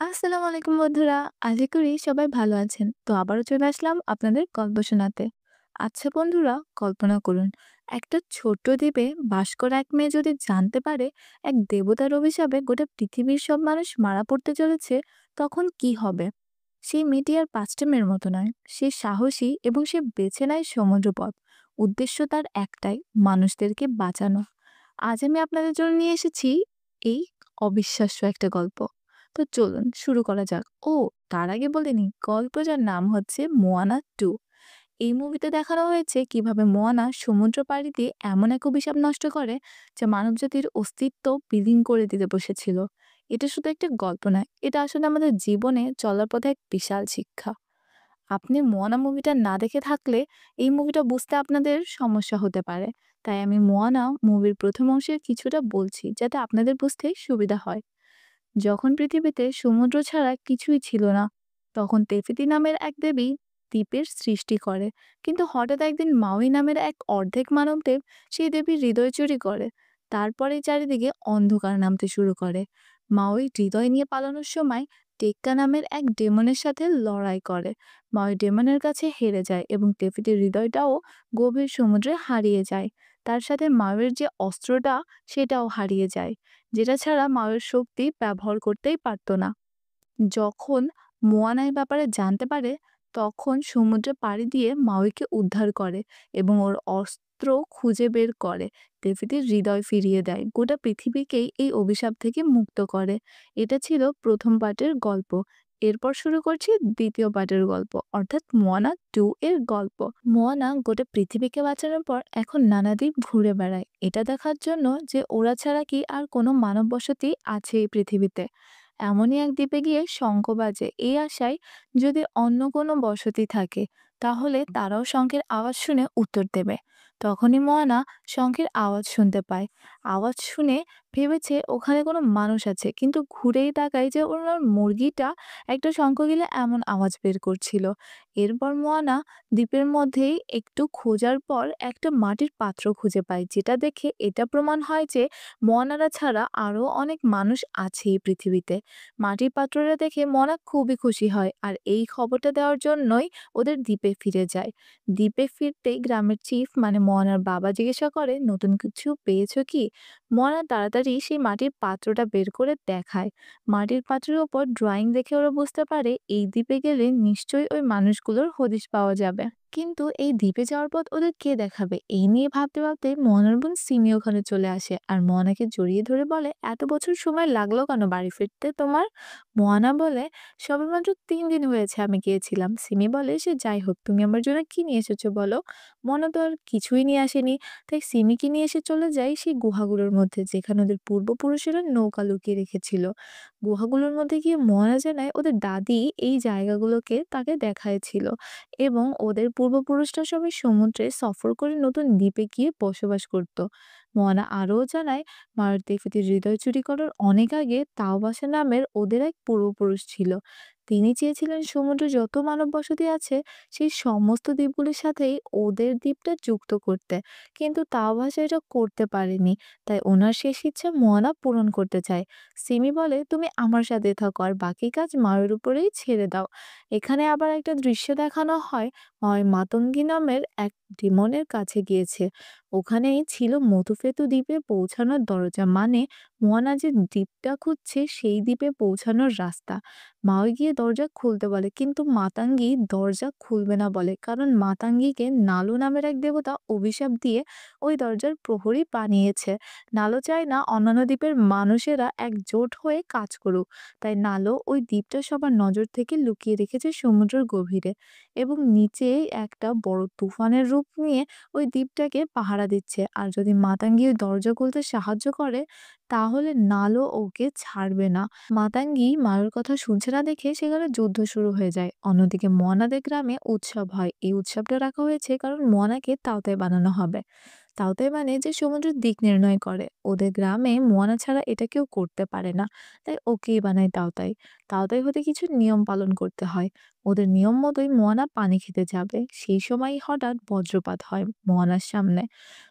আসসালামু আলাইকুম বন্ধুরা। আশা করি সবাই ভালো আছেন। তো আবারও চলে আসলাম আপনাদের গল্প শোনাতে। আচ্ছা বন্ধুরা, কল্পনা করুন একটা ছোট্ট দ্বীপে বাস করা এক মেয়ে যদি জানতে পারে এক দেবতার অভিশাপে গোটা পৃথিবীর সব মানুষ মারা পড়তে চলেছে, তখন কি হবে? সেই মেয়েটি আর পাঁচটা মেয়ের মতো নয়। সে সাহসী এবং সে বেছে নেয় সমুদ্রপথ। উদ্দেশ্য তার একটাই, মানুষদেরকে বাঁচানো। আজ আমি আপনাদের জন্য নিয়ে এসেছি এই অবিশ্বাস্য একটা গল্প। তো চলুন শুরু করা যাক। ও, তার আগে বলে নিই, গল্পটার নাম হচ্ছে মোয়ানা টু। এই মুভিতে দেখানো হয়েছে কিভাবে মোয়ানা সমুদ্র পাড়ি দিয়ে এমন এক অভিশাপ নষ্ট করে যা মানবজাতির অস্তিত্ব বিলীন করে দিতে বসেছিল। এটা শুধু একটা গল্প নয়, এটা আসলে আমাদের জীবনে চলার পথে এক বিশাল শিক্ষা। আপনি মোয়ানা মুভিটা না দেখে থাকলে এই মুভিটা বুঝতে আপনাদের সমস্যা হতে পারে। তাই আমি মোয়ানা মুভির প্রথম অংশের কিছুটা বলছি যাতে আপনাদের বুঝতে সুবিধা হয়। যখন পৃথিবীতে সমুদ্র ছাড়া কিছুই ছিল না, তখন তেফিতি নামের এক দেবী দ্বীপের সৃষ্টি করে। কিন্তু হঠাৎ একদিন মাউই নামের এক অর্ধেক মানবদেব সেই দেবীর হৃদয় চুরি করে। তারপরে চারিদিকে অন্ধকার নামতে শুরু করে। মাউই হৃদয় নিয়ে পালানোর সময় টেক্কা নামের এক ডেমনের সাথে লড়াই করে। মাউই ডেমনের কাছে হেরে যায় এবং তেফিতির হৃদয়টাও গভীর সমুদ্রে হারিয়ে যায়। তার সাথে মাউয়ের যে অস্ত্রটা, সেটাও হারিয়ে যায়, যেটা ছাড়া মায়ের শক্তি ব্যবহার করতেই পারত না। যখন মোয়ানা এই ব্যাপারে জানতে পারে, তখন সমুদ্রে পাড়ি দিয়ে মাউইকে উদ্ধার করে এবং ওর অস্ত্র খুঁজে বের করে ডেভিডের হৃদয় ফিরিয়ে দেয়, গোটা পৃথিবীকেই এই অভিশাপ থেকে মুক্ত করে। এটা ছিল প্রথম পার্টের গল্প। এরপর শুরু করছি দ্বিতীয় পার্টের গল্প, অর্থাৎ মোয়ানা টু এর গল্প। মোয়ানা গোটা পৃথিবীকে বাঁচানোর পর এখন নানা দ্বীপ ঘুরে বেড়ায়, এটা দেখার জন্য যে ওরা ছাড়া কি আর কোনো মানব বসতি আছে এই পৃথিবীতে। এমনই এক দ্বীপে গিয়ে শঙ্খ বাজে এই আশায়, যদি অন্য কোনো বসতি থাকে তাহলে তারাও শঙ্খের আওয়াজ শুনে উত্তর দেবে। তখনই ময়না শঙ্খের আওয়াজ শুনতে পায়। আওয়াজ শুনে ভেবেছে ওখানে কোনো মানুষ আছে, কিন্তু ঘুরেই তাকায় যে ওনার মুরগিটা একটা শঙ্খ গিলে এমন আওয়াজ বের করছিল। এরপর ময়না দ্বীপের মধ্যেই একটু খোঁজার পর একটা মাটির পাত্র খুঁজে পায়, যেটা দেখে এটা প্রমাণ হয় যে ময়নারা ছাড়া আরো অনেক মানুষ আছে এই পৃথিবীতে। মাটির পাত্রটা দেখে মনা খুবই খুশি হয় আর এই খবরটা দেওয়ার জন্যই ওদের দ্বীপে ফিরে যায়। দ্বীপে ফিরতেই গ্রামের চিফ মানে মনার বাবা জিজ্ঞাসা করে, নতুন কিছু পেয়েছো কি? মনা তাড়াতাড়ি সেই মাটির পাত্রটা বের করে দেখায়। মাটির পাত্রের ওপর ড্রয়িং দেখে ওরা বুঝতে পারে এই দ্বীপে গেলে নিশ্চয়ই ওই মানুষগুলোর হদিশ পাওয়া যাবে। কিন্তু এই দ্বীপে যাওয়ার পথ ওদের কে দেখাবে, এই নিয়ে ভাবতে ভাবতে মোহনার বোন সিমি ওখানে চলে আসে আর মোহনাকে জড়িয়ে ধরে বলে, এত বছর সময় লাগলো কেন বাড়ি ফিরতে তোমার? মোহনা বলে, সবেমাত্র 3 দিন হয়েছে আমি গিয়েছিলাম। সিমি বলে, সে যাই হোক, তুমি আমার জন্য কি নিয়ে এসেছো বলো? মোহনা তো আর কিছুই নিয়ে আসেনি। তাই সিমিকে নিয়ে এসে চলে যায় সেই গুহাগুলোর মধ্যে, যেখানে ওদের পূর্বপুরুষেরা নৌকা লুকিয়ে রেখেছিল। গুহাগুলোর মধ্যে গিয়ে মোহনা জানায় ওদের দাদি এই জায়গাগুলোকে তাকে দেখায়ছিল এবং ওদের পূর্বপুরুষরা সবাই সমুদ্রে সফর করে নতুন দ্বীপে গিয়ে বসবাস করত। মোয়ানা আরও জানায় মারুতিফিতির হৃদয় চুরি করার অনেক আগে তাওবাসা নামের ওদের এক পূর্বপুরুষ ছিল। তিনি চেয়েছিলেন সমুদ্রে যত মানব বসতি আছে সেই সমস্ত দ্বীপগুলির সাথেই ওদের দ্বীপটা যুক্ত করতে, কিন্তু তাওবাসা এটা করতে পারেনি। তাই ওনার শেষ ইচ্ছা মোয়ানা পূরণ করতে চায়। সিমি বলে, তুমি আমার সাথে থাকো আর বাকি কাজ মায়ের উপরেই ছেড়ে দাও। এখানে আবার একটা দৃশ্য দেখানো হয়, হয় মাতঙ্গী নামের এক ডিমনের কাছে গিয়েছে। ওখানেই ছিল মধুফেতু দ্বীপে পৌঁছানোর দরজা, মানে মোয়ানা যে দ্বীপটা খুঁজছে সেই দ্বীপে পৌঁছানোর রাস্তা। মাও গিয়ে দরজা খুলতে বলে, কিন্তু মাতাঙ্গী দরজা খুলবে না বলে, কারণ মাতাঙ্গীকে নালু নামের এক দেবতা অভিশাপ দিয়ে ওই দরজার প্রহরী বানিয়েছে। নালো চায় না অন্যান্য দ্বীপের মানুষেরা একজোট হয়ে কাজ করুক। তাই নালো ওই দ্বীপটা সবার নজর থেকে লুকিয়ে রেখেছে সমুদ্রের গভীরে এবং নিচে একটা বড় তুফানের রূপ নিয়ে ওই দ্বীপটাকে পাহারা দিচ্ছে। আর যদি মাতাঙ্গি ওই দরজা খুলতে সাহায্য করে, তাহলে নালো ওকে ছাড়বে না। মাতাঙ্গি মায়ের কথা শুনছে না দেখে সেখানে যুদ্ধ শুরু হয়ে যায়। অন্যদিকে মনাদের গ্রামে উৎসব হয়। এই উৎসবটা রাখা হয়েছে কারণ মনাকে তাওতায় বানানো হবে। তাওতাই মানে যে সমুদ্রের দিক নির্ণয় করে। ওদের গ্রামে মোয়ানা ছাড়া এটা কেউ করতে পারে না। তাই ওকেই বানায় তাওতাই। তাওতাই হতে কিছু নিয়ম পালন করতে হয়। ওদের নিয়ম মতোই মোয়ানা পানি খেতে যাবে। সেই সময়ই হঠাৎ বজ্রপাত হয় মোয়ানার সামনে।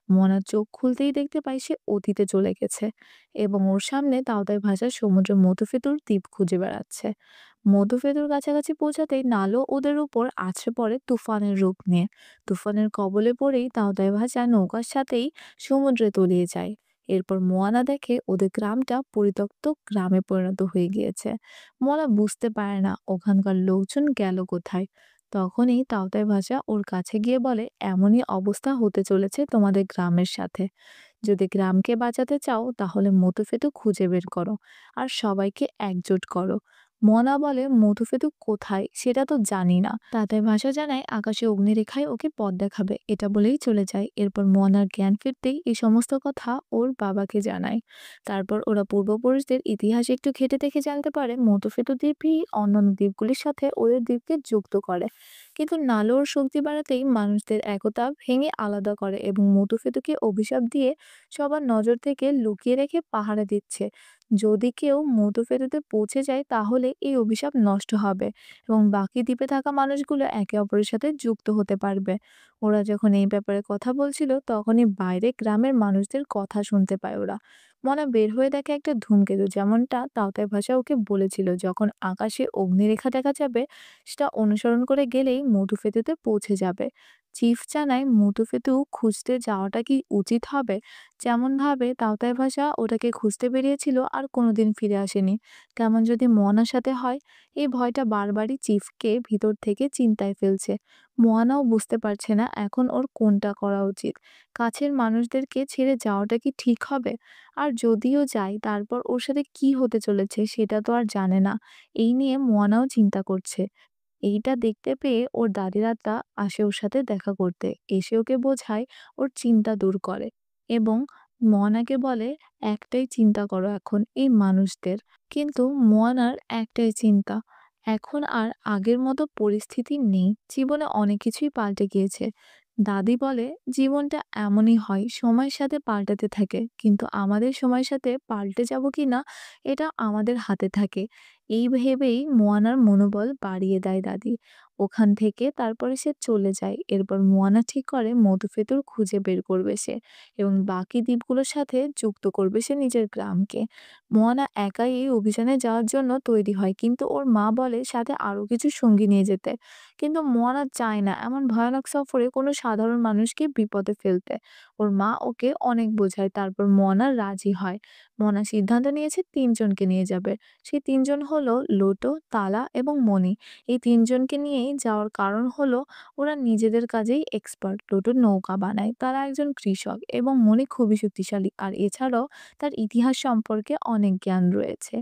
মোয়ানা চোখ খুলতেই দেখতে পায় সে অতীতে চলে গেছে এবং ওর সামনে তাওতাই ভাষার সমুদ্রের মধুফেতুর দ্বীপ খুঁজে বেড়াচ্ছে। মধুফেতুর কাছাকাছি পৌঁছাতেই নালো ওদের উপর আছড়ে পড়ে তুফানের রূপ নিয়ে। তুফানের কবলে পড়েই তাওতাই ভাষা নৌকার সাথেই সমুদ্রে তলিয়ে যায়। এরপর মোয়ানা দেখে ওদের গ্রামটা পরিত্যক্ত গ্রামে পরিণত হয়ে গিয়েছে। মোয়ানা বুঝতে পারে না ওখানকার লোকজন গেল কোথায়। তখনই তাওতাই ভাষা ওর কাছে গিয়ে বলে, এমনই অবস্থা হতে চলেছে তোমাদের গ্রামের সাথে। যদি গ্রামকে বাঁচাতে চাও তাহলে মধুফেতু খুঁজে বের করো আর সবাইকে একজোট করো। মনা বলে, মধুফেতু কোথায় সেটা তো জানি না। তাদের ভাষা জানায় আকাশে অগ্নিরেখায় ওকে পথ দেখাবে, এটা বলেই চলে যায়। এরপর মনার জ্ঞান ফিরতেই এই সমস্ত কথা ওর বাবাকে জানায়। তারপর ওরা পূর্বপুরুষদের ইতিহাস একটু ঘেঁটে দেখে জানতে পারে মধুফেতু দ্বীপই অন্যান্য দ্বীপগুলির সাথে ওদের দ্বীপকে যুক্ত করে। কিন্তু নালোর শক্তি বাড়াতেই মানুষদের একতা ভেঙে আলাদা করে এবং মধুফেতুকে অভিশাপ দিয়ে সবার নজর থেকে লুকিয়ে রেখে পাহারা দিচ্ছে। যদি কেউ মধুফেতুতে পৌঁছে যায় তাহলে এই অভিশাপ নষ্ট হবে এবং বাকি দ্বীপে থাকা মানুষগুলো একে অপরের সাথে যুক্ত হতে পারবে। ওরা যখন এই ব্যাপারে কথা বলছিল তখনই বাইরে গ্রামের মানুষদের কথা শুনতে পায় ওরা। মনে বের হয়ে দেখে একটা ধূমকেতু, যেমনটা তাওতাই ভাষা ওকে বলেছিল। যখন আকাশে অগ্নিরেখা দেখা যাবে সেটা অনুসরণ করে গেলেই মধুফেতুতে পৌঁছে যাবে। চিফ জানায় মধুফেতু খুঁজতে যাওয়াটা কি উচিত হবে। যেমন ভাবে তাওতাই ভাষা ওটাকে খুঁজতে বেরিয়েছিল আর কোনোদিন ফিরে আসেনি। কেমন যদি মোয়ানার সাথে হয়। এই ভয়টা বারবারই চিফকে ভিতর থেকে চিন্তায় ফেলছে। মোয়ানাও বুঝতে পারছে না এখন ওর কোনটা করা উচিত। কাছের মানুষদেরকে ছেড়ে যাওয়াটা কি ঠিক হবে? আর যদিও যায় তারপর ওর সাথে কি হতে চলেছে সেটা তো আর জানে না। এই নিয়ে মোয়ানাও চিন্তা করছে। এইটা দেখতে পেয়ে ওর দাদিরাটা আসে ওর সাথে দেখা করতে। এসে ওকে বোঝায়, ওর চিন্তা দূর করে এবং মোয়ানাকে বলে, একটাই চিন্তা করো এখন, এই মানুষদের। কিন্তু মোয়ানার একটাই চিন্তা, এখন আর আগের মতো পরিস্থিতি নেই। জীবনে অনেক কিছুই পাল্টে গিয়েছে। দাদি বলে, জীবনটা এমনই হয়, সময়ের সাথে পাল্টাতে থাকে। কিন্তু আমাদের সময়ের সাথে পাল্টে যাব কিনা এটা আমাদের হাতে থাকে। এই ভেবেই মোয়ানার মনোবল বাড়িয়ে দেয় দাদি। ওখান থেকে তারপরে সে চলে যায়। এরপর মোয়ানা ঠিক করে মধুফেতুর খুঁজে বের করবে সে এবং বাকি দ্বীপগুলোর সাথে যুক্ত করবে সে নিজের গ্রামকে। মোয়ানা একাই এই অভিযানে যাওয়ার জন্য তৈরি হয়, কিন্তু ওর মা বলে সাথে আরো কিছু সঙ্গী নিয়ে যেতে। কিন্তু মোয়ানা চায় না এমন ভয়ানক সফরে কোনো সাধারণ মানুষকে বিপদে ফেলতে। ওর মা ওকে অনেক বোঝায়, তারপর মোয়ানা রাজি হয়। মোয়ানা সিদ্ধান্ত নিয়েছে ৩ জনকে নিয়ে যাবে। সেই ৩ জন হলো লোটো, তালা এবং মণি। এই ৩ জনকে নিয়েই যাওয়ার কারণ হলো ওরা নিজেদের কাজেই এক্সপার্ট। লোটো নৌকা বানায়, তারা একজন কৃষক এবং মণি খুবই শক্তিশালী আর এছাড়াও তার ইতিহাস সম্পর্কে অনেক জ্ঞান রয়েছে।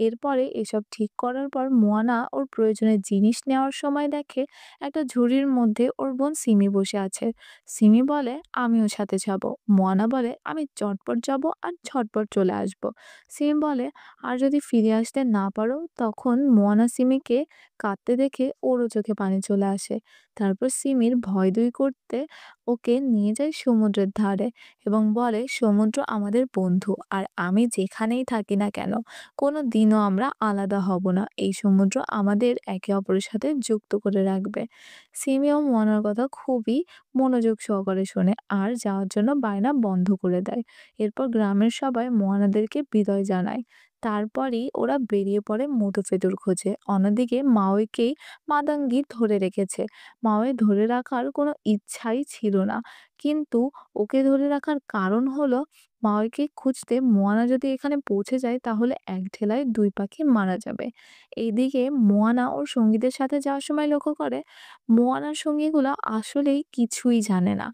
এরপরে এসব ঠিক করার পর মোয়ানা ওর প্রয়োজনের জিনিস নেওয়ার সময় দেখে একটা ঝুড়ির মধ্যে ওর বোন সিমি বসে আছে। সিমি বলে, আমিও সাথে যাব। মোয়ানা বলে, আমি চটপট যাব আর ঝটপট চলে আসব। সিমি বলে, আর যদি ফিরে আসতে না পারো? তখন মোয়ানা সিমিকে কাঁদতে দেখে ওরও চোখে পানি চলে আসে। তারপর সিমির ভয় দূর করতে ওকে নিয়ে যায় সমুদ্রের ধারে এবং বলে, সমুদ্র আমাদের বন্ধু আর আমি যেখানেই থাকি না কেন কোনো দিনও আমরা আলাদা হব না। এই সমুদ্র আমাদের একে অপরের সাথে যুক্ত করে রাখবে। সিমিও মোয়ানার কথা খুবই মনোযোগ সহকারে শোনে আর যাওয়ার জন্য বায়না বন্ধ করে দেয়। এরপর গ্রামের সবাই মোয়ানাদেরকে বিদায় জানায়। তারপরই ওরা বেরিয়ে পড়ে মধুফেতুর খোঁজে। অন্যদিকে মাওয়েকেই মাদাঙ্গি ধরে রেখেছে। মাওয়ে ধরে রাখার কোনো ইচ্ছাই ছিল না। কিন্তু ওকে ধরে রাখার কারণ হলো মাওয়েকে খুঁজতে মোয়ানা যদি এখানে পৌঁছে যায় তাহলে এক ঢেলায় ২ পাখি মারা যাবে। এইদিকে মোয়ানা ওর সঙ্গীদের সাথে যাওয়ার সময় লক্ষ্য করে মোয়ানার সঙ্গীগুলা আসলেই কিছুই জানে না।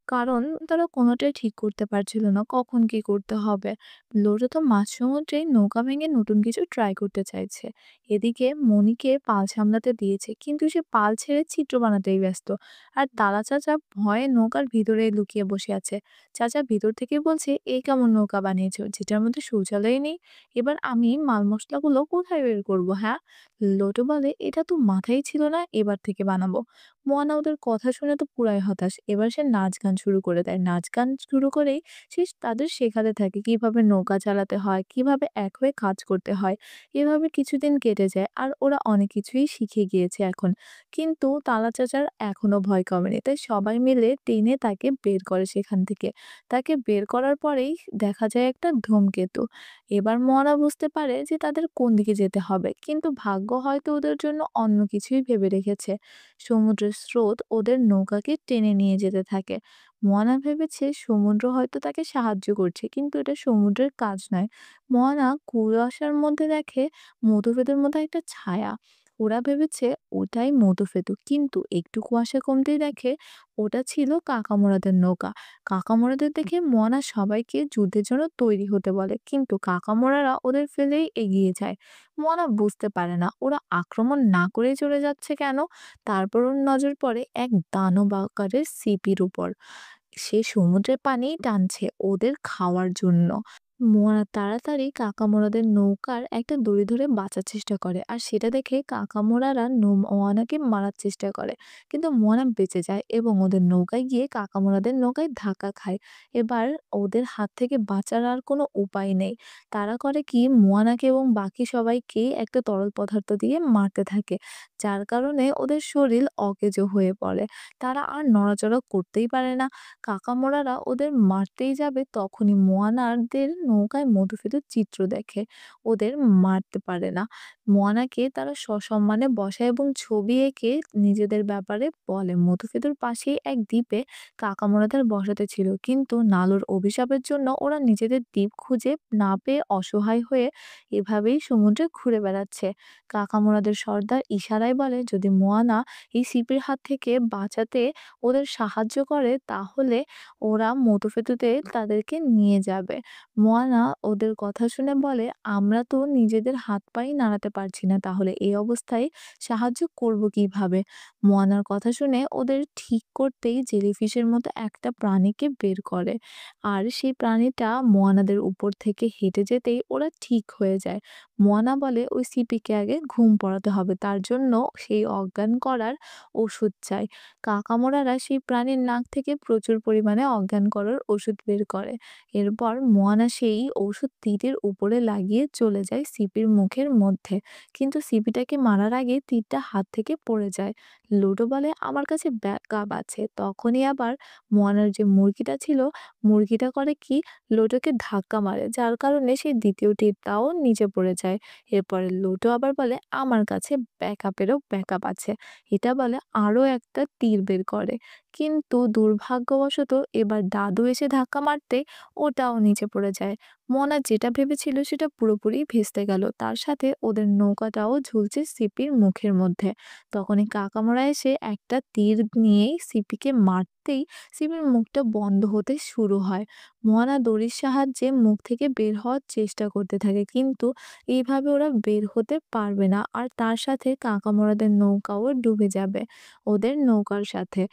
কারণ তারা কোনোটাই ঠিক করতে পারছিল না কখন কি করতে হবে। লোটো তো মাঝ সমুদ্রেই নৌকা ভেঙে নতুন কিছু ট্রাই করতে চাইছে। এদিকে মনিকে পাল সামলাতে দিয়েছে কিন্তু সে পাল ছেড়ে চিত্র বানাতেই ব্যস্ত। আর তারা চাচা ভয়ে নৌকার ভিতরে লুকিয়ে বসে আছে। চাচা ভিতর থেকে বলছে, এই কেমন নৌকা বানিয়েছো যেটার মধ্যে শৌচালয় নেই? এবার আমি মাল মশলাগুলো কোথায় বের করবো, হ্যাঁ? লোটো বলে, এটা তো মাথায় ছিল না, এবার থেকে বানাবো। মোয়ানা ওদের কথা শুনে তো পুরাই হতাশ। এবার সে নাচ গান শুরু করে দেয়। নাচ গান শুরু করেই সে তাদের শেখাতে থাকে কিভাবে নৌকা চালাতে হয়, কিভাবে এক হয়ে কাজ করতে হয়। এভাবে কিছুদিন কেটে যায় আর ওরা অনেক কিছুই শিখে গিয়েছে এখন। কিন্তু তালা চাচার এখনো ভয় কমেনি। তাই সবাই মিলে টেনে তাকে বের করে সেখান থেকে। তাকে বের করার পরেই দেখা যায় একটা ধূমকেতু। এবার মরা বুঝতে পারে যে তাদের কোন দিকে যেতে হবে। কিন্তু ভাগ্য হয়তো ওদের জন্য অন্য কিছুই ভেবে রেখেছে। সমুদ্রের স্রোত ওদের নৌকাকে টেনে নিয়ে যেতে থাকে। মোয়ানা ভেবেছে সমুদ্র হয়তো তাকে সাহায্য করছে, কিন্তু এটা সমুদ্রের কাজ নয়। মোয়ানা কুয়াশার মধ্যে দেখে মধুপেদের মতো একটা ছায়া। ওরা ভেবেছে ওটাই মধুফেতু, কিন্তু একটু কুয়াশা কমতেই দেখে ওটা ছিল কাকামুরাদের নৌকা। কাকামুরাদের দেখে মোয়ানা সবাইকে যুদ্ধের জন্য তৈরি হতে বলে, কিন্তু কাকামুরারা ওদের ফেলেই এগিয়ে যায়। মোয়ানা বুঝতে পারে না ওরা আক্রমণ না করেই চলে যাচ্ছে কেন। তারপর ওর নজর পড়ে এক দানব আকারের সিপির উপর। সে সমুদ্রের পানি টানছে ওদের খাওয়ার জন্য। মোয়ানা তাড়াতাড়ি কাকামোড়াদের নৌকার একটা দড়ি ধরে বাঁচার চেষ্টা করে, আর সেটা দেখে কাকামোড়ারা মোয়ানাকে মারার চেষ্টা করে। কিন্তু মোয়ানা বেঁচে যায় এবং ওদের নৌকায় গিয়ে কাকামোড়াদের নৌকায় ধাক্কা খায়। এবার ওদের হাত থেকে বাঁচার আর কোনো উপায় নেই। তারা করে কি, মোয়ানাকে এবং বাকি সবাইকে একটা তরল পদার্থ দিয়ে মারতে থাকে, যার কারণে ওদের শরীর অকেজো হয়ে পড়ে। তারা আর নড়াচড়া করতেই পারে না। কাকামোড়ারা ওদের মারতেই যাবে তখনই মোয়ানাদের নৌকায় মধুফেদের চিত্র দেখে। ওদের মারতে পারে না। মোয়ানাকে তারা সসম্মানে বসায় এবং ছবি এঁকে নিজেদের ব্যাপারে বলে। মধুফেদুর পাশেই এক দ্বীপে কাকামোড়াদের বসাতে ছিল, কিন্তু নালুর অভিশাপের জন্য ওরা নিজেদের দ্বীপ খুঁজে না পেয়ে অসহায় হয়ে এভাবেই সমুদ্রে ঘুরে বেড়াচ্ছে। কাকামোড়াদের সর্দার ইশারায় বলে যদি মোয়ানা এই সিপির হাত থেকে বাঁচাতে ওদের সাহায্য করে তাহলে ওরা মধুফেতুতে তাদেরকে নিয়ে যাবে। মোয়ানা ওদের কথা শুনে বলে, আমরা তো নিজেদের হাত পাই নাড়াতে পারছি না, তাহলে এই অবস্থায় সাহায্য করব কিভাবে? মোয়ানার কথা শুনে ওদের ঠিক করতেই জেলিফিশের মতো একটা প্রাণীকে বের করে। আর সেই প্রাণীটা মোয়ানাদের উপর থেকে হেঁটে যেতেই ওরা ঠিক হয়ে যায়। মোয়ানা বলে ওই সিপিকে আগে ঘুম পড়াতে হবে, তার জন্য সেই অজ্ঞান করার ওষুধ চাই। কাকামোড়ারা সেই প্রাণীর নাক থেকে প্রচুর পরিমাণে অজ্ঞান করার ওষুধ বের করে। এরপর মোয়ানা সেই ওষুধ তীরের উপরে লাগিয়ে চলে যায় সিপির মুখের মধ্যে। কিন্তু সিপিটাকে মারার আগে তীরটা হাত থেকে পড়ে যায়। লুডো বলে আমার কাছে ব্যাকআপ আছে। তখনই আবার মোয়ানার যে মুরগিটা ছিল, মুরগিটা করে কি, লোটোকে ধাক্কা মারে, যার কারণে সেই দ্বিতীয় তীরটাও নিচে পড়ে যায়। এরপরে লোটো আবার বলে আমার কাছে ব্যাকআপেরও ব্যাকআপ আছে। এটা বলে আরো একটা তীর বের করে। কিন্তু দুর্ভাগ্যবশত এবার দাদু এসে ধাক্কা মারতে ওটাও নিচে পড়ে যায়। মোনা যেটা ভেবেছিল সেটা পুরোপুরি ভেস্তে গেল। তার সাথে ওদের নৌকাটাও ঝুলছে সিপির মুখের মধ্যে। তখনই কাকামোড়া এসে একটা তীর নিয়েই সিপিকে মারতেই সিপির মুখটা বন্ধ হতে শুরু হয়। মোয়ানা দড়ির সাহায্যে মুখ থেকে বের হওয়ার চেষ্টা করতে থাকে, কিন্তু এইভাবে ওরা বের হতে পারবে না, আর তার সাথে কাকামোড়াদের নৌকাও ডুবে যাবে ওদের নৌকার সাথে।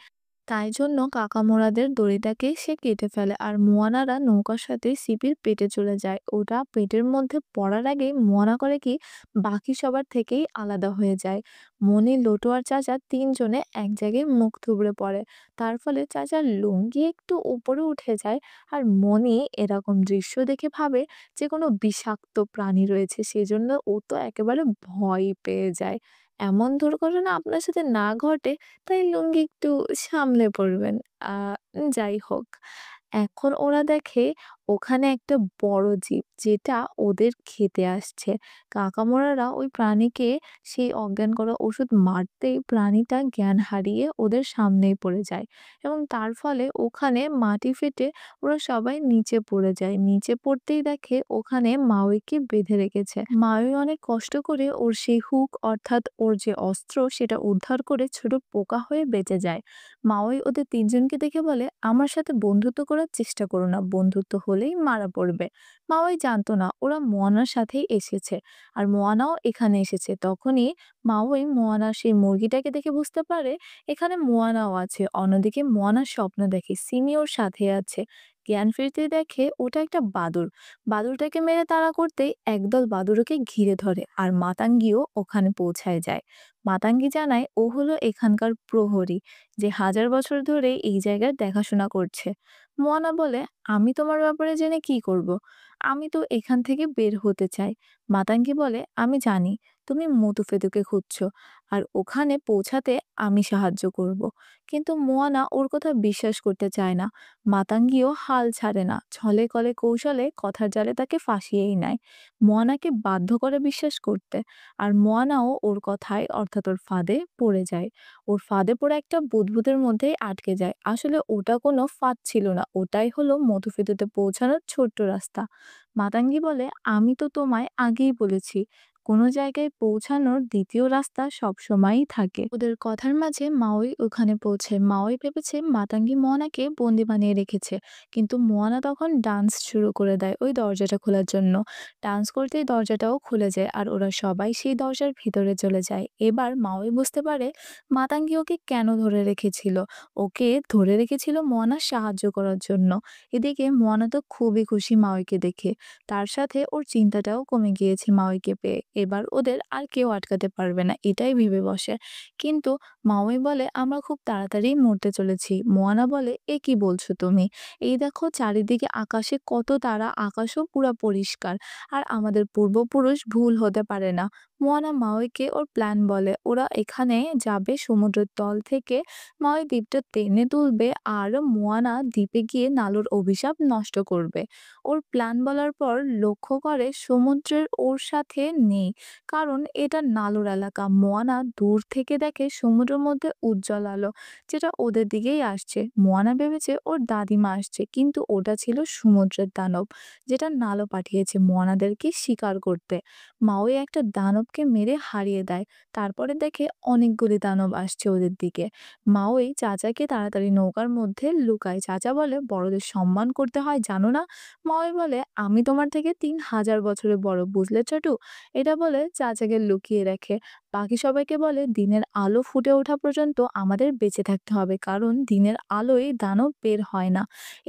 তাই জন্য কাকামোড়াদের দড়িটাকে সে কেটে ফেলে, আর মোয়ানারা নৌকার সাথে সিপির পেটে চলে যায়। ওটা পেটের মধ্যে পড়ার আগে মোয়ানা করে কি, বাকি সবার থেকেই আলাদা হয়ে যায়। মনি, লোটো আর চাচা তিনজনে এক জায়গায় মুখ থুবড়ে পড়ে। তার ফলে চাচার লুঙ্গি একটু উপরে উঠে যায়, আর মনি এরকম দৃশ্য দেখে ভাবে যে কোনো বিষাক্ত প্রাণী রয়েছে, সেজন্য ও তো একেবারে ভয় পেয়ে যায়। এমন দুর্ঘটনা আপনার সাথে না ঘটে, তাই লুঙ্গি একটু সামলে পড়বেন। আ যাই হোক। এখন ওরা দেখে ওখানে একটা বড় জীব যেটা ওদের খেতে আসছে। কাকামুরারা ওই প্রাণীকে সেই অজ্ঞান করা ওষুধ মারতেই প্রাণীটা জ্ঞান হারিয়ে ওদের সামনেই পড়ে যায়, এবং তার ফলে ওখানে মাটি ফেটে ওরা সবাই নিচে পড়ে যায়। নিচে পড়তেই দেখে ওখানে মাওইকে বেঁধে রেখেছে। মাওই অনেক কষ্ট করে ওর সেই হুক, অর্থাৎ ওর যে অস্ত্র, সেটা উদ্ধার করে ছোট পোকা হয়ে বেঁচে যায়। মাওই ওদের তিনজনকে দেখে বলে আমার সাথে বন্ধুত্ব করার চেষ্টা করো না, বন্ধুত্ব হলেই মারা পড়বে। মাওই জানতো না ওরা মোয়ানার সাথেই এসেছে, আর মোয়ানাও এখানে এসেছে। তখনই মাওই মোয়ানার সেই মুরগিটাকে দেখে বুঝতে পারে এখানে মোয়ানাও আছে। অন্যদিকে মোয়ানার স্বপ্ন দেখে সিমি ওর সাথে আছে। জ্ঞান ফিরতে দেখে ওটা একটা বাদুড়। বাদুড়টাকে মেরে তাড়া করতেই একদল বাদুড় ওকে ঘিরে ধরে আর মাতাঙ্গিও ওখানে পৌঁছায় যায়। মাতাঙ্গি জানায় ও হলো এখানকার প্রহরী, যে হাজার বছর ধরে এই জায়গার দেখাশোনা করছে। মোয়ানা বলে, আমি তোমার ব্যাপারে জেনে কি করব? আমি তো এখান থেকে বের হতে চাই। মাতাঙ্গি বলে, আমি জানি তুমি মতুফেদুকে খুঁজছো, আর ওখানে পৌঁছাতে আমি সাহায্য করব। কিন্তু মোয়ানা ওর কথা বিশ্বাস করতে চায় না। মাতাঙ্গিও হাল ছাড়ে না, ছলে কলে কৌশলে কথার জালে তাকে ফাঁসিয়েই নেয়। মোয়ানাকে বাধ্য করে বিশ্বাস করতে। আর মোয়ানাও ওর কথায়, অর্থাৎ ওর ফাঁদে পড়ে যায়। ওর ফাঁদে পড়ে একটা বুদবুদের মধ্যেই আটকে যায়। আসলে ওটা কোনো ফাঁদ ছিল না, ওটাই হলো মধুফেদুতে পৌঁছানোর ছোট্ট রাস্তা। মাতাঙ্গি বলে, আমি তো তোমায় আগেই বলেছি, কোনো জায়গায় পৌঁছানোর দ্বিতীয় রাস্তা সবসময়ই থাকে। ওদের কথার মাঝে মাওই ওখানে পৌঁছে। মাওই ভেবেছে মাতাঙ্গি মোয়ানাকে বন্দি বানিয়ে রেখেছে, কিন্তু মোয়ানা তখন ডান্স শুরু করে দেয় ওই দরজাটা খোলার জন্য। ডান্স করতেই দরজাটাও খুলে যায় আর ওরা সবাই সেই দরজার ভিতরে চলে যায়। এবার মাওই বুঝতে পারে মাতাঙ্গি ওকে কেন ধরে রেখেছিল। ওকে ধরে রেখেছিল মোয়ানার সাহায্য করার জন্য। এদিকে মোয়ানা তো খুবই খুশি মাওইকে দেখে। তার সাথে ওর চিন্তাটাও কমে গিয়েছে মাওইকে পেয়ে। এবার ওদের আর কেউ আটকাতে পারবে না, এটাই ভেবে বসে। কিন্তু মাওই বলে, আমরা খুব তাড়াতাড়ি মরতে চলেছি। মোয়ানা বলে, এ কি বলছো তুমি? এই দেখো চারিদিকে আকাশে কত তারা, আকাশও পুরা পরিষ্কার। আর আমাদের পূর্বপুরুষ ভুল হতে পারে না। মোয়ানা মাওইকে ওর প্ল্যান বলে। ওরা এখানে যাবে সমুদ্রের তল থেকে, মাওই দ্বীপটা টেনে তুলবে আর মোয়ানা দ্বীপে গিয়ে নালোর অভিশাপ নষ্ট করবে। ওর প্ল্যান বলার পর লক্ষ্য করে সমুদ্রের ওর সাথে নেই, কারণ এটা নালোর এলাকা। মোয়ানা দূর থেকে দেখে সমুদ্রের মধ্যে উজ্জ্বল আলো, যেটা ওদের দিকেই আসছে। মোয়ানা ভেবেছে ওর দাদিমা আসছে, কিন্তু ওটা ছিল সমুদ্রের দানব, যেটা নালো পাঠিয়েছে মোয়ানাদেরকে শিকার করতে। মাওই একটা দানবকে মেরে হারিয়ে দেয়। তারপরে দেখে অনেকগুলি দানব আসছে ওদের দিকে। মাওই চাচাকে তাড়াতাড়ি নৌকার মধ্যে লুকায়। চাচা বলে, বড়দের সম্মান করতে হয় জানো না? মাওই বলে, আমি তোমার থেকে ৩,০০০ বছরের বড়, বুঝলে ছোটু? এটা বলে চাচাকে লুকিয়ে রাখে। বাকি সবাইকে বলে, দিনের আলো ফুটে ওঠা পর্যন্ত আমাদের বেঁচে থাকতে হবে, কারণ দিনের আলোয় দানব বের হয় না।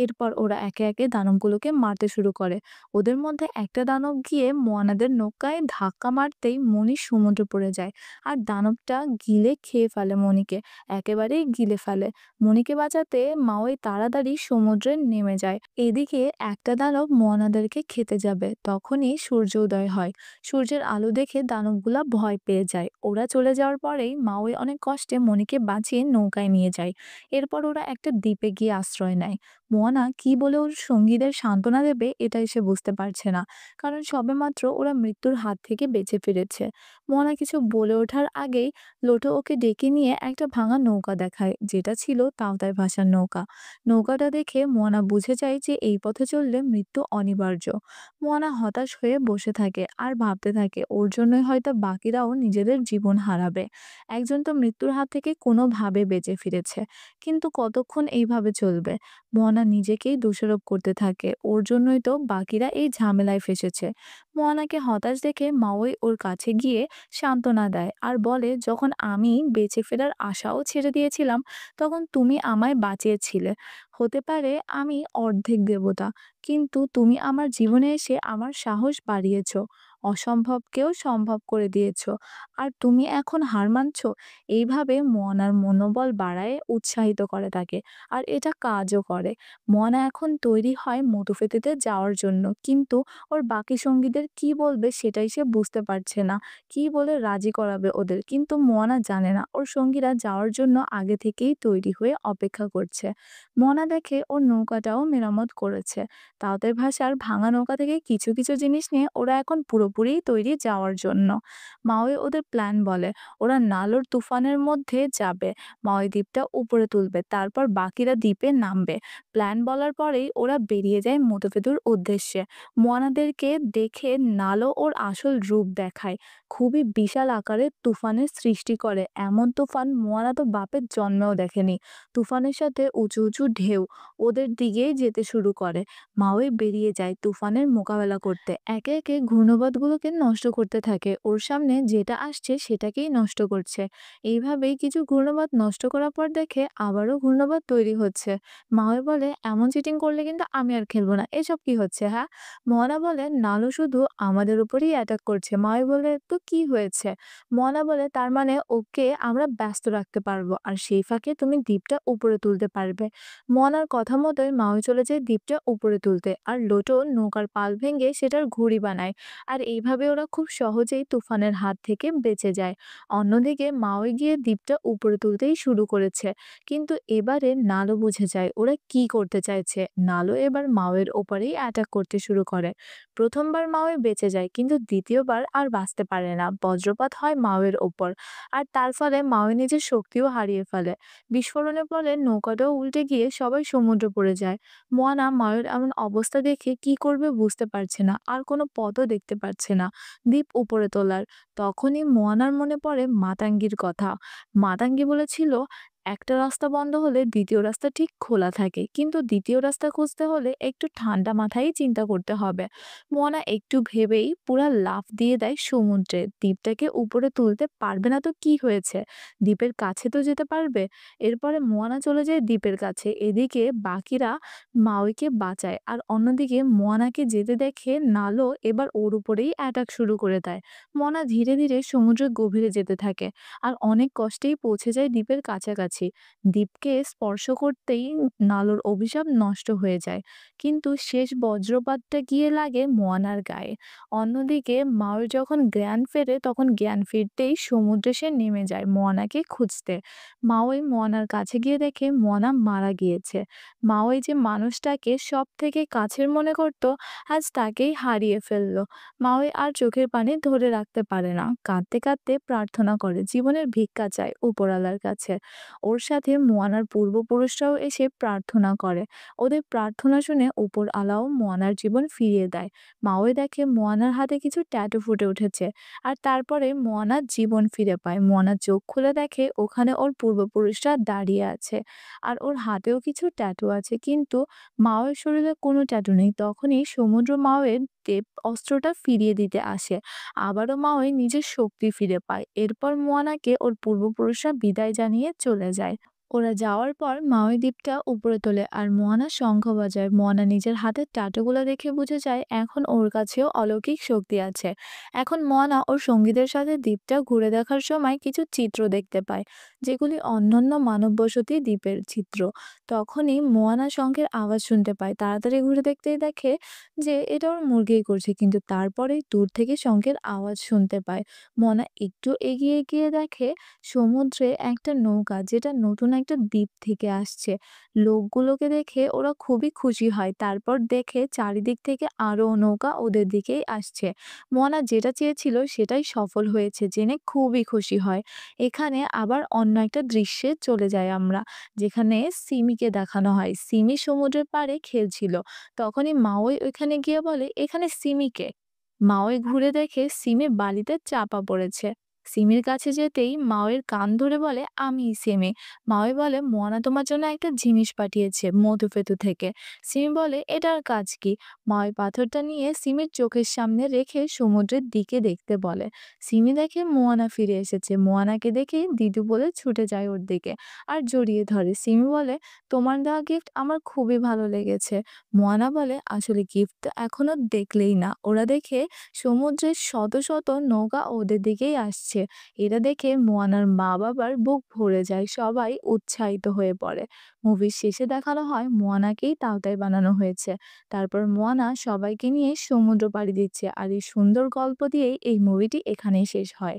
এরপর ওরা একে একে দানবগুলোকে মারতে শুরু করে। ওদের মধ্যে একটা দানব গিয়ে মোয়ানাদের নৌকায় ধাক্কা মারতেই মণি সমুদ্রে পড়ে যায়। আর দানবটা গিলে খেয়ে ফেলে মণিকে, একেবারেই গিলে ফেলে। মণিকে বাঁচাতে মাওই তাড়াতাড়ি সমুদ্রে নেমে যায়। এদিকে একটা দানব মোয়ানাদেরকে খেতে যাবে, তখনই সূর্য উদয় হয়। সূর্যের আলো দেখে দানবগুলা ভয় পেয়ে যায়। ওরা চলে যাওয়ার পরেই মাওই অনেক কষ্টে মণিকে বাঁচিয়ে নৌকায় নিয়ে যায়। এরপর ওরা একটা দ্বীপে গিয়ে আশ্রয় নেয়। মোয়ানা কি বলে ওর সঙ্গীদের সান্ত্বনা দেবে এটাই সে বুঝতে পারছে না, কারণ সবেমাত্র ওরা মৃত্যুর হাত থেকে বেঁচে ফিরেছে। মোয়ানা কিছু বলে ওঠার আগেই লোটো ওকে ডেকে নিয়ে একটা ভাঙা নৌকা দেখায়, যেটা ছিল তাওতায় ভাসার নৌকা। নৌকাটা দেখে মোয়ানা বুঝে যায় যে এই পথে চললে মৃত্যু অনিবার্য। মোয়ানা হতাশ হয়ে বসে থাকে আর ভাবতে থাকে ওর জন্যই হয়তো বাকিরাও নিজেদের জীবন হারাবে। একজন তো মৃত্যুর হাত থেকে কোনোভাবে বেঁচে ফিরেছে, কিন্তু কতক্ষণ এইভাবে চলবে? মোয়ানা নিজেকেই দোষারোপ করতে থাকে, ওর জন্যই তো বাকিরা এই ঝামেলায় ফেসেছে। মোয়ানাকে হতাশ দেখে মাওই ওর কাছে গিয়ে সান্ত্বনা দেয় আর বলে, যখন আমি বেঁচে ফেরার আশাও ছেড়ে দিয়েছিলাম, তখন তুমি আমায় বাঁচিয়েছিলে। হতে পারে আমি অর্ধেক দেবতা, কিন্তু তুমি আমার জীবনে এসে আমার সাহস বাড়িয়েছো, অসম্ভবকেও সম্ভব করে দিয়েছো। আর তুমি এখন হার মানছো? এইভাবে মোয়ানার মনোবল বাড়ায়, উৎসাহিত করে তাকে। আর এটা কাজও করে। মোয়ানা এখন তৈরি হয় মধুফেতেতে যাওয়ার জন্য, কিন্তু ওর বাকি সঙ্গীদের কি বলবে সেটাই সে বুঝতে পারছে না। কি বলে রাজি করাবে ওদের, কিন্তু মোয়ানা জানে না ওর সঙ্গীরা যাওয়ার জন্য আগে থেকেই তৈরি হয়ে অপেক্ষা করছে। মোয়ানা দেখে ওর নৌকাটাও মেরামত করেছে। তাদের ভাষার ভাঙা নৌকা থেকে কিছু কিছু জিনিস নিয়ে ওরা এখন পুরোপুরি তৈরি যাওয়ার জন্য। মাওই ওদের প্ল্যান বলে, ওরা নালোর তুফানের মধ্যে যাবে, মাওই দ্বীপটা উপরে তুলবে, তারপর বাকিরা দ্বীপে নামবে। প্ল্যান বলার পরেই ওরা বেরিয়ে যায় মধুফেদুর উদ্দেশ্যে। মোয়ানাদেরকে দেখে নালো ওর আসল রূপ দেখায়। খুবই বিশাল আকারের তুফানের সৃষ্টি করে। এমন তুফান মোয়ানা তো বাপের জন্মেও দেখেনি। তুফানের সাথে উঁচু উঁচু ঢেউ ওদের দিকেই যেতে শুরু করে। মাওই বেরিয়ে যায় তুফানের মোকাবেলা করতে। একে একে ঘূর্ণিঝড়গুলোকে নষ্ট করতে থাকে। ওর সামনে যেটা আসছে সেটাকেই নষ্ট করছে। এইভাবেই কিছু ঘূর্ণিঝড় নষ্ট করার পর দেখে আবারও ঘূর্ণিঝড় তৈরি হচ্ছে। মাওই বলে, এমন চিটিং করলে কিন্তু আমি আর খেলবো না। এসব কি হচ্ছে, হ্যাঁ? মোয়ানা বলে, নালু শুধু আমাদের উপরেই অ্যাটাক করছে। মাওই বলে, তো কি হয়েছে? মোয়ানা বলে, তার মানে ওকে আমরা ব্যস্ত রাখতে পারবো আর সেই ফাঁকে তুমি দ্বীপটা উপরে তুলতে পারবে। মোয়ানার কথা মতোই মাওই চলে যায় দ্বীপটা উপরে তুলতে আর লোটো নৌকার পাল ভেঙে সেটার ঘুড়ি বানায়। আর এইভাবে ওরা খুব সহজেই তুফানের হাত থেকে বেঁচে যায়। অন্যদিকে মাওই গিয়ে দ্বীপটা উপরে তুলতেই শুরু করেছে, কিন্তু এবারে নালো বুঝে যায় ওরা কি করতে চাইছে। নালো এবার মাওয়ের ওপরেই অ্যাটাক করতে শুরু করে। প্রথমবার মাওয়ে বেঁচে যায়, কিন্তু দ্বিতীয়বার আর বাঁচতে পারে না। বজ্রপাত হয় মাওয়ের ওপর, আর তার ফলে মাওয়ে নিজের শক্তিও হারিয়ে ফেলে। বিস্ফোরণের ফলে নৌকাটাও উল্টে গিয়ে সবাই সমুদ্রে পড়ে যায়। মোয়ানা মাওয়ের এমন অবস্থা দেখে কি করবে বুঝতে পারছে না, আর কোনো পথও দেখতে পাচ্ছে না দ্বীপ উপরে তোলার। তখনই মোয়ানার মনে পড়ে মাতাঙ্গির কথা। মাতাঙ্গি বলেছিল, একটা রাস্তা বন্ধ হলে দ্বিতীয় রাস্তা ঠিক খোলা থাকে, কিন্তু দ্বিতীয় রাস্তা খুঁজতে হলে একটু ঠান্ডা মাথায় চিন্তা করতে হবে। মোয়ানা একটু ভেবেই পুরা লাফ দিয়ে দেয় সমুদ্রে। দ্বীপটাকে উপরে তুলতে পারবে না তো কি হয়েছে, দ্বীপের কাছে তো যেতে পারবে। এরপরে মোয়ানা চলে যায় দ্বীপের কাছে। এদিকে বাকিরা মাওইকে বাঁচায়, আর অন্যদিকে মোয়ানাকে যেতে দেখে নালো এবার ওর উপরেই অ্যাটাক শুরু করে দেয়। মোয়ানা ধীরে ধীরে সমুদ্রের গভীরে যেতে থাকে আর অনেক কষ্টেই পৌঁছে যায় দ্বীপের কাছাকাছি। দ্বীপকে স্পর্শ করতেই নালোর অভিশাপ নষ্ট হয়ে যায়, কিন্তু শেষ বজ্রপাতটা গিয়ে লাগে মোয়ানার গায়ে। অন্যদিকে মাওই যখন জ্ঞান ফেরে তখন জ্ঞান ফিরতেই সমুদ্রে সে নেমে যায় মোয়ানাকে খুঁজতে। মাওই মোয়ানার কাছে গিয়ে দেখে মোয়ানা মারা গিয়েছে। মাওই যে মানুষটাকে সব থেকে কাছের মনে করত, আজ তাকেই হারিয়ে ফেলল। মাওই আর চোখের পানি ধরে রাখতে পারে না, কাঁদতে কাঁদতে প্রার্থনা করে, জীবনের ভিক্ষা চায় উপরওয়ালার কাছে। ওর সাথে মোয়ানার পূর্বপুরুষরাও এসে প্রার্থনা করে। ওদের প্রার্থনা শুনে উপর আলাও মোয়ানার জীবন ফিরিয়ে দেয়। মাওই দেখে মোয়ানার হাতে কিছু ট্যাটু ফুটে উঠেছে, আর তারপরে মোয়ানার জীবন ফিরে পায়। মোয়ানা চোখ খুলে দেখে ওখানে ওর পূর্বপুরুষরা দাঁড়িয়ে আছে, আর ওর হাতেও কিছু ট্যাটু আছে, কিন্তু মাওয়ের শরীরে কোনো ট্যাটু নেই। তখনই সমুদ্র মাওয়ের দেব অস্ত্রটা ফিরিয়ে দিতে আসে। আবারও মাওই নিজের শক্তি ফিরে পায়। এরপর মোয়ানাকে ওর পূর্বপুরুষরা বিদায় জানিয়ে চলে যায়। ওরা যাওয়ার পর মাওই দ্বীপটা উপরে তোলে আর মোয়ানা শঙ্খ বাজায়। মোয়ানা নিজের হাতের ট্যাটুগুলো দেখে বুঝে যায় এখন ওর কাছেও অলৌকিক শক্তি আছে। এখন মোয়ানা ওর সঙ্গীদের সাথে দ্বীপটা ঘুরে দেখার সময় কিছু চিত্র দেখতে পায়, যেগুলি অন্যান্য মানববসতি দ্বীপের চিত্র। তখনই মোয়ানা শঙ্খের আওয়াজ শুনতে পায়। তাড়াতাড়ি ঘুরে দেখতেই দেখে যে এটা ওর মুরগিই করছে, কিন্তু তারপরে দূর থেকে শঙ্খের আওয়াজ শুনতে পায়। মোয়ানা একটু এগিয়ে গিয়ে দেখে সমুদ্রে একটা নৌকা, যেটা নতুন একটা দ্বীপ থেকে আসছে। লোকগুলোকে দেখে ওরা খুবই খুশি হয়। তারপর দেখে চারিদিক থেকে আরো নৌকা ওদের দিকেই আসছে। মোয়ানা যেটা চেয়েছিল সেটাই সফল হয়েছে জেনে খুবই খুশি হয়। এখানে আবার অন্য একটা দৃশ্যে চলে যাই আমরা, যেখানে সিমিকে দেখানো হয়। সিমি সমুদ্রের পাড়ে খেলছিল। তখনই মাওই ওইখানে গিয়ে বলে, এখানে সিমিকে। মাওই ঘুরে দেখে সিমি বালিতে চাপা পড়েছে। সিমির কাছে যেতেই মাওয়ের কান ধরে বলে, আমি সিমি। মাওই বলে, মোয়ানা তোমার জন্য একটা জিনিস পাঠিয়েছে মধুফেতু থেকে। সিমি বলে, এটার কাজ কি? মাওই পাথরটা নিয়ে সিমির চোখের সামনে রেখে সমুদ্রের দিকে দেখতে বলে। সিমি দেখে মোয়ানা ফিরে এসেছে। মোয়ানাকে দেখে দিদু বলে ছুটে যায় ওর দিকে আর জড়িয়ে ধরে। সিমি বলে, তোমার দেওয়া গিফট আমার খুবই ভালো লেগেছে। মোয়ানা বলে, আসলে গিফট এখনো দেখলেই না, ওরা দেখে সমুদ্রের শত শত নৌকা ওদের দিকেই আসছে। এটা দেখে মোয়ানার মা বাবার বুক ভরে যায়, সবাই উৎসাহিত হয়ে পড়ে। মুভির শেষে দেখানো হয় মোয়ানাকেই তাওতাই বানানো হয়েছে। তারপর মোয়ানা সবাইকে নিয়ে সমুদ্র পাড়ি দিচ্ছে, আর এই সুন্দর গল্প দিয়েই এই মুভিটি এখানেই শেষ হয়।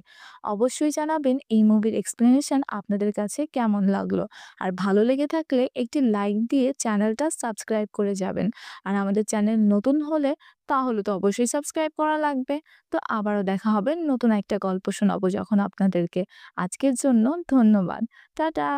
অবশ্যই জানাবেন এই মুভির এক্সপ্লেনেশন আপনাদের কাছে কেমন লাগলো। আর ভালো লেগে থাকলে একটি লাইক দিয়ে চ্যানেলটা সাবস্ক্রাইব করে যাবেন। আর আমাদের চ্যানেল নতুন হলে তাহলে তো অবশ্যই সাবস্ক্রাইব করা লাগবে। তো আবারও দেখা হবে, নতুন একটা গল্প শোনাবো যখন আপনাদেরকে। আজকের জন্য ধন্যবাদ। টাটা।